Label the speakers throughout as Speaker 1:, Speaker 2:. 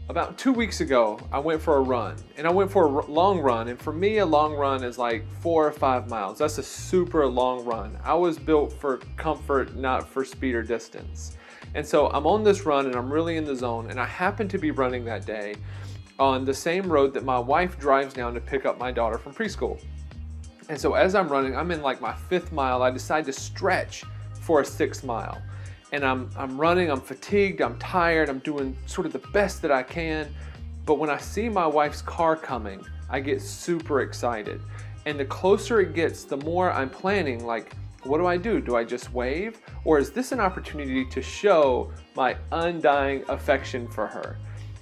Speaker 1: About 2 weeks ago, I went for a run, and I went for a long run. And for me, a long run is like 4 or 5 miles. That's a super long run. I was built for comfort, not for speed or distance. And so I'm on this run and I'm really in the zone. And I happen to be running that day on the same road that my wife drives down to pick up my daughter from preschool. And so as I'm running, I'm in like my 5th mile. I decide to stretch for a 6th mile. And I'm running, I'm fatigued, I'm tired, I'm doing sort of the best that I can. But when I see my wife's car coming, I get super excited. And the closer it gets, the more I'm planning, like, what do I do? Do I just wave? Or is this an opportunity to show my undying affection for her?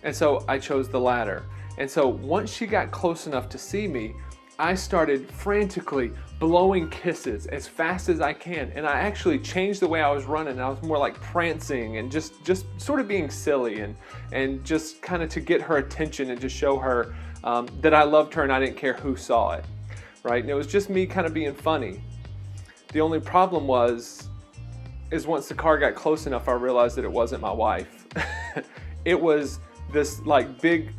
Speaker 1: And so I chose the latter. And so once she got close enough to see me, I started frantically blowing kisses as fast as I can. And I actually changed the way I was running. I was more like prancing and just sort of being silly and just kind of to get her attention and to show her that I loved her and I didn't care who saw it, right? And it was just me kind of being funny. The only problem is once the car got close enough, I realized that it wasn't my wife. It was this like big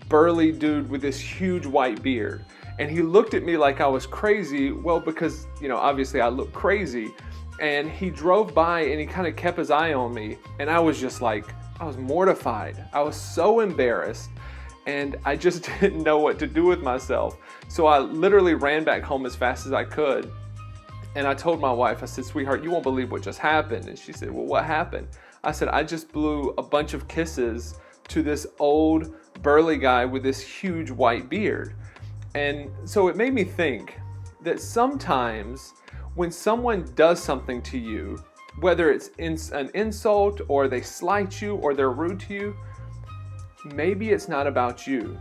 Speaker 1: burly dude with this huge white beard. And he looked at me like I was crazy, well, because, you know, obviously I look crazy. And he drove by and he kind of kept his eye on me. And I was just like, I was mortified. I was so embarrassed. And I just didn't know what to do with myself. So I literally ran back home as fast as I could. And I told my wife, I said, sweetheart, you won't believe what just happened. And she said, well, what happened? I said, I just blew a bunch of kisses to this old burly guy with this huge white beard. And so it made me think that sometimes when someone does something to you, whether it's an insult or they slight you or they're rude to you, maybe it's not about you.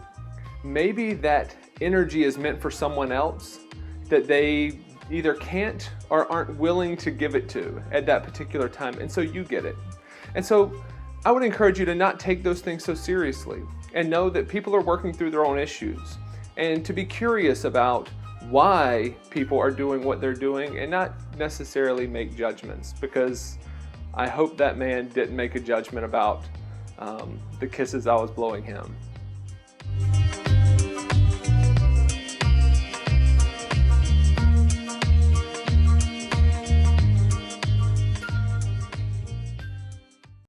Speaker 1: Maybe that energy is meant for someone else that they either can't or aren't willing to give it to at that particular time. And so you get it. And so I would encourage you to not take those things so seriously and know that people are working through their own issues. And to be curious about why people are doing what they're doing and not necessarily make judgments, because I hope that man didn't make a judgment about the kisses I was blowing him.